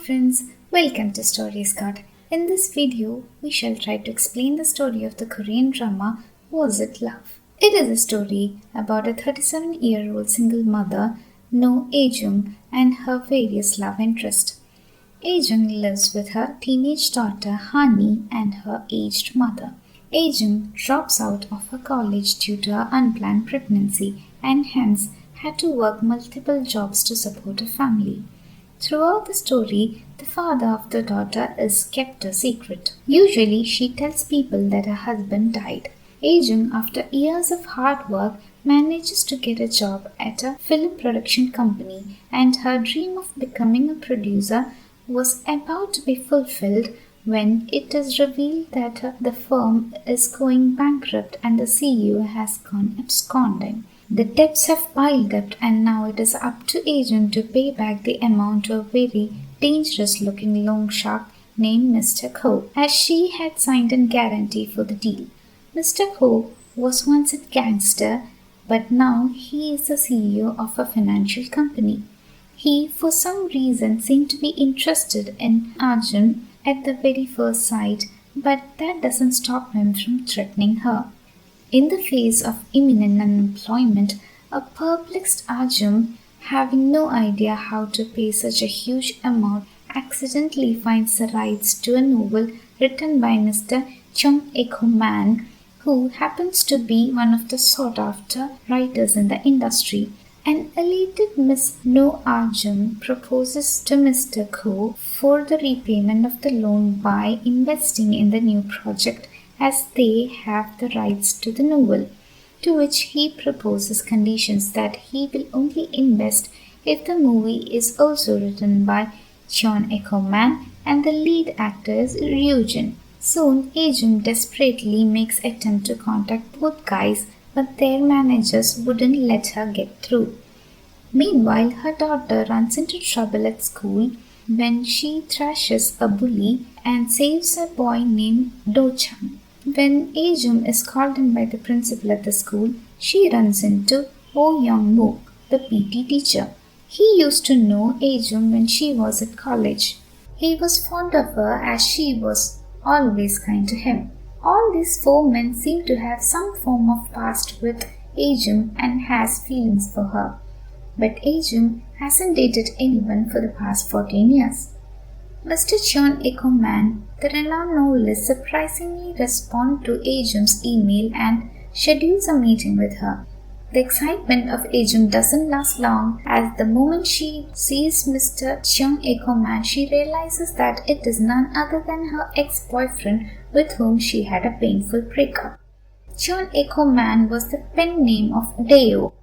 friends, welcome to StoryScout. In this video, we shall try to explain the story of the Korean drama Was It Love? It is a story about a 37-year-old single mother, No Ae-jung, and her various love interests. Ae-jung lives with her teenage daughter Hani and her aged mother. Ae-jung drops out of her college due to her unplanned pregnancy and hence had to work multiple jobs to support her family. Throughout the story, the father of the daughter is kept a secret. Usually, she tells people that her husband died. Ae-jung, after years of hard work, manages to get a job at a film production company, and her dream of becoming a producer was about to be fulfilled when it is revealed that the firm is going bankrupt and the CEO has gone absconding. The debts have piled up and now it is up to Ae-jung to pay back the amount to a very dangerous-looking loan shark named Mr. Ko, as she had signed a guarantee for the deal. Mr. Ko was once a gangster, but now he is the CEO of a financial company. He, for some reason, seemed to be interested in Ae-jung at the very first sight, but that doesn't stop him from threatening her. In the face of imminent unemployment, a perplexed Ae-jung, having no idea how to pay such a huge amount, accidentally finds the rights to a novel written by Mr. Chung Eco-man, who happens to be one of the sought-after writers in the industry. An elated Miss No Ae-jung proposes to Mr. Ko for the repayment of the loan by investing in the new project, as they have the rights to the novel, to which he proposes conditions that he will only invest if the movie is also written by Cheon Eco-man and the lead actor is Ryujin. Soon, Ae-jung desperately makes attempt to contact both guys, but their managers wouldn't let her get through. Meanwhile, her daughter runs into trouble at school when she thrashes a bully and saves a boy named Do-chang. When Ae-jung is called in by the principal at the school, she runs into Oh Young-mook, the PT teacher. He used to know Ae-jung when she was at college. He was fond of her as she was always kind to him. All these four men seem to have some form of past with Ae-jung and has feelings for her. But Ae-jung hasn't dated anyone for the past 14 years. Mr. Cheon Eco-man, the renowned novelist, surprisingly responds to Ae-jung's email and schedules a meeting with her. The excitement of Ae-jung doesn't last long, as the moment she sees Mr. Cheon Eco-man, she realizes that it is none other than her ex-boyfriend with whom she had a painful breakup. Cheon Eco-man was the pen name of Dae-oh.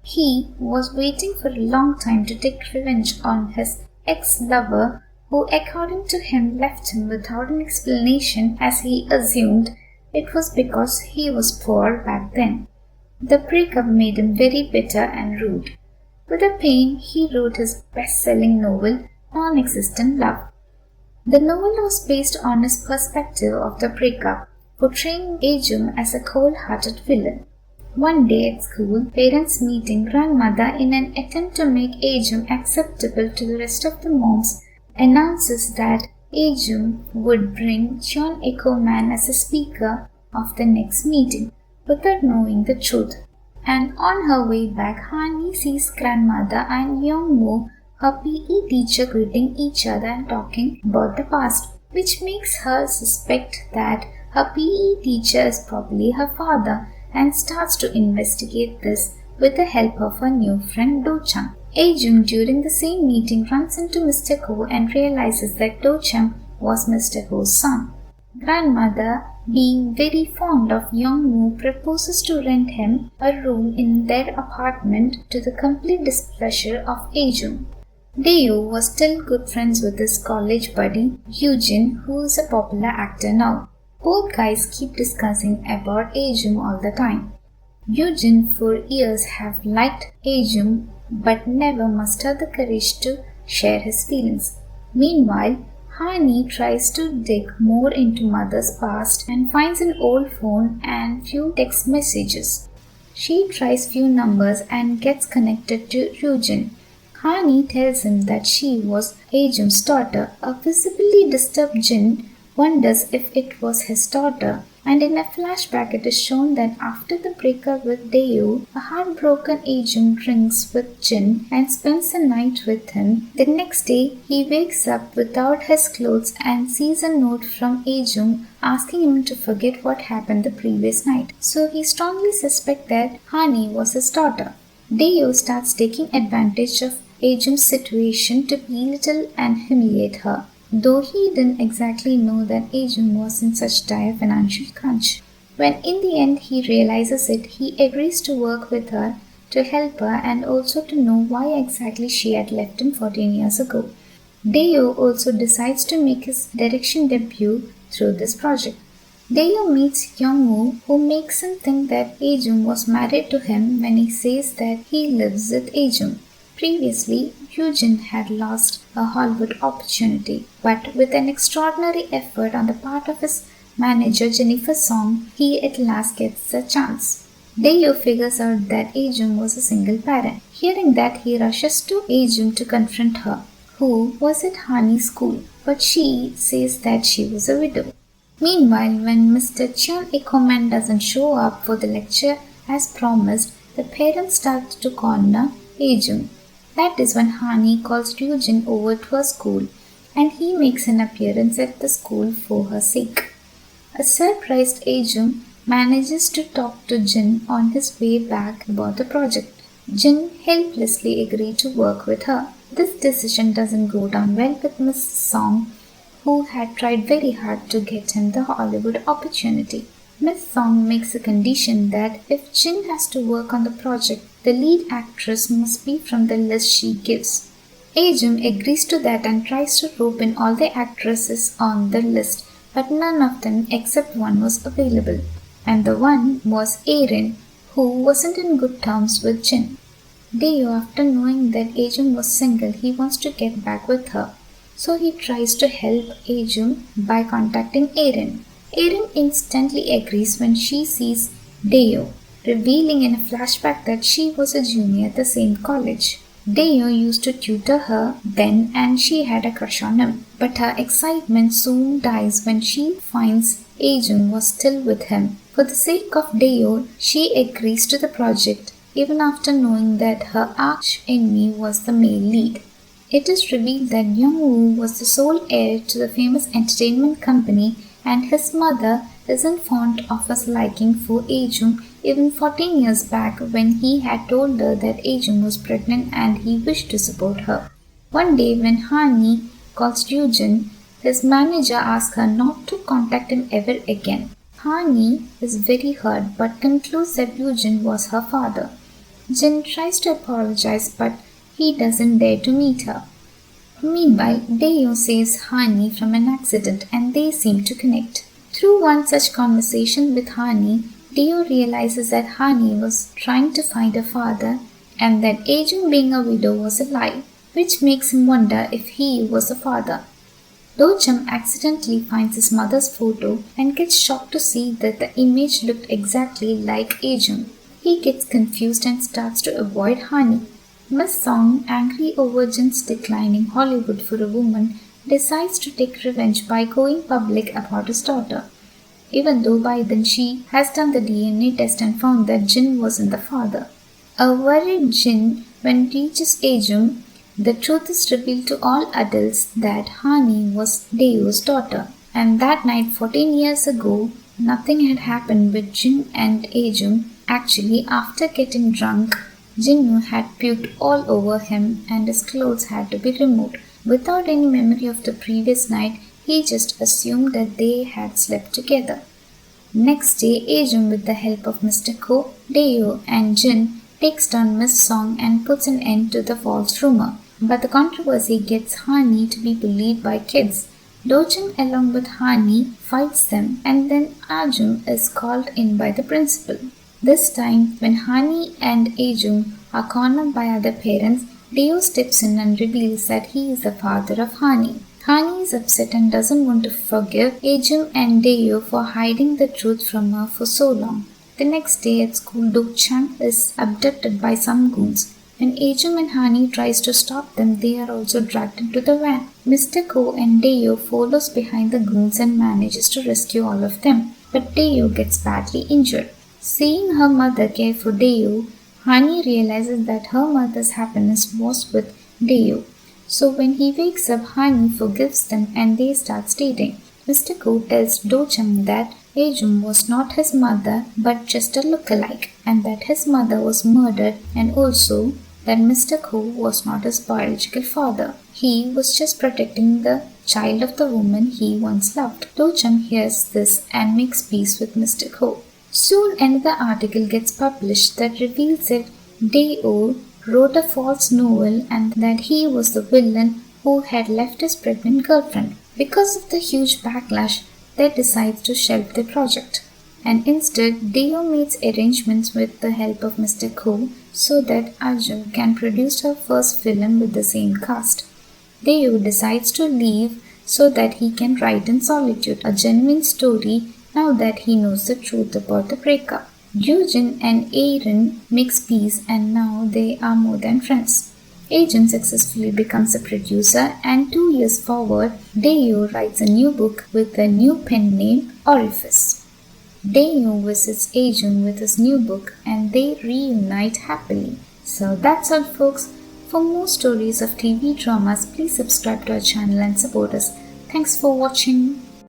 He was waiting for a long time to take revenge on his ex-lover, who according to him left him without an explanation, as he assumed it was because he was poor back then. The breakup made him very bitter and rude. With the pain, he wrote his best-selling novel, Non-Existent Love. The novel was based on his perspective of the breakup, portraying Ae-jung as a cold-hearted villain. One day at school, parents meeting grandmother in an attempt to make Ae-jung acceptable to the rest of the moms announces that Ae-jung would bring Cheon Eco-man as a speaker of the next meeting, without knowing the truth. And on her way back, Hani sees grandmother and Young-moo, her PE teacher, greeting each other and talking about the past, which makes her suspect that her PE teacher is probably her father, and starts to investigate this with the help of her new friend Do-chang. Ae-jung during the same meeting runs into Mr. Ko and realizes that Do-chang was Mr. Ko's son. Grandmother, being very fond of Young-moo, proposes to rent him a room in their apartment, to the complete displeasure of Ae-jung. Dae-oh was still good friends with his college buddy Ryujin, who is a popular actor now. Both guys keep discussing about Ae-jung all the time. Ryujin for years have liked Ae-jung but never mustered the courage to share his feelings. Meanwhile, Hani tries to dig more into mother's past and finds an old phone and few text messages. She tries few numbers and gets connected to Ryujin. Hani tells him that she was Ajum's daughter. A visibly disturbed Jin wonders if it was his daughter, and in a flashback it is shown that after the breakup with Deo, a heartbroken Ajum drinks with Jin and spends the night with him. The next day, he wakes up without his clothes and sees a note from Ajum asking him to forget what happened the previous night. So he strongly suspects that Hani was his daughter. Deo starts taking advantage of Ajum's situation to belittle and humiliate her, though he didn't exactly know that Ajum was in such dire financial crunch. When in the end he realizes it, he agrees to work with her, to help her, and also to know why exactly she had left him 14 years ago. Deo also decides to make his direction debut through this project. Deo meets Young-woo, who makes him think that Ajum was married to him when he says that he lives with Ajum. Previously, Eugene had lost a Hollywood opportunity, but with an extraordinary effort on the part of his manager Jennifer Song, he at last gets a chance. Deo figures out that Ajum was a single parent. Hearing that, he rushes to Ajum to confront her, who was at Hani's school, but she says that she was a widow. Meanwhile, when Mr. Chun Ikoman doesn't show up for the lecture as promised, the parents start to corner Ajum. That is when Hani calls Ryujin over to her school, and he makes an appearance at the school for her sake. A surprised Ajum manages to talk to Jin on his way back about the project. Jin helplessly agrees to work with her. This decision doesn't go down well with Miss Song, who had tried very hard to get him the Hollywood opportunity. Miss Song makes a condition that if Jin has to work on the project, the lead actress must be from the list she gives. Ajum agrees to that and tries to rope in all the actresses on the list, but none of them except one was available, and the one was Erin, who wasn't in good terms with Jin. Deo, after knowing that Ajum was single, he wants to get back with her. So he tries to help Ajum by contacting Erin. Erin instantly agrees when she sees Deo, revealing in a flashback that she was a junior at the same college. Deo used to tutor her then and she had a crush on him, but her excitement soon dies when she finds Ajum was still with him. For the sake of Deo, she agrees to the project even after knowing that her arch enemy was the male lead. It is revealed that Young-woo was the sole heir to the famous entertainment company, and his mother isn't fond of his liking for Ajum even 14 years back when he had told her that Ajum was pregnant and he wished to support her. One day when Hani calls Ryujin, his manager asks her not to contact him ever again. Hani is very hurt but concludes that Ryujin was her father. Jin tries to apologize but he doesn't dare to meet her. Meanwhile, Deo saves Hani from an accident and they seem to connect. Through one such conversation with Hani, Deo realizes that Hani was trying to find her father and that Ajum being a widow was a lie, which makes him wonder if he was a father. Do-chum accidentally finds his mother's photo and gets shocked to see that the image looked exactly like Ajum. He gets confused and starts to avoid Hani. Miss Song, angry over Jin's decline in Hollywood for a woman, decides to take revenge by going public about his daughter, even though by then she has done the DNA test and found that Jin wasn't the father. A worried Jin, when reaches Ajum, the truth is revealed to all adults that Hani was Deo's daughter, and that night 14 years ago, nothing had happened with Jin and Ajum. Actually, after getting drunk, Jinnu had puked all over him and his clothes had to be removed. Without any memory of the previous night, he just assumed that they had slept together. Next day, Ajum, with the help of Mr. Ko, Deo and Jin, takes down Miss Song and puts an end to the false rumor. But the controversy gets Hani to be bullied by kids. Do-chum along with Hani fights them and then Ajum is called in by the principal. This time, when Hani and Ajum are cornered by other parents, Deo steps in and reveals that he is the father of Hani. Hani is upset and doesn't want to forgive Ajum and Deo for hiding the truth from her for so long. The next day at school, Do-chang is abducted by some goons. When Ajum and Hani tries to stop them, they are also dragged into the van. Mr. Ko and Deo follows behind the goons and manages to rescue all of them, but Deo gets badly injured. Seeing her mother care for Deo, Hani realizes that her mother's happiness was with Deo. So when he wakes up, Hani forgives them and they start dating. Mr. Ko tells Do-chang that Ajum was not his mother but just a look-alike, and that his mother was murdered, and also that Mr. Ko was not his biological father. He was just protecting the child of the woman he once loved. Do-chang hears this and makes peace with Mr. Ko. Soon another article gets published that reveals that Deo wrote a false novel and that he was the villain who had left his pregnant girlfriend. Because of the huge backlash, they decide to shelve the project. And instead, Deo makes arrangements with the help of Mr. Ko so that Arjun can produce her first film with the same cast. Deo decides to leave so that he can write in solitude a genuine story now that he knows the truth about the breakup. Eugene and Aaron makes peace and now they are more than friends. Agent successfully becomes a producer, and 2 years forward, Deo writes a new book with a new pen name, Orifice. Deo visits Agent with his new book and they reunite happily. So that's all folks. For more stories of TV dramas, please subscribe to our channel and support us. Thanks for watching.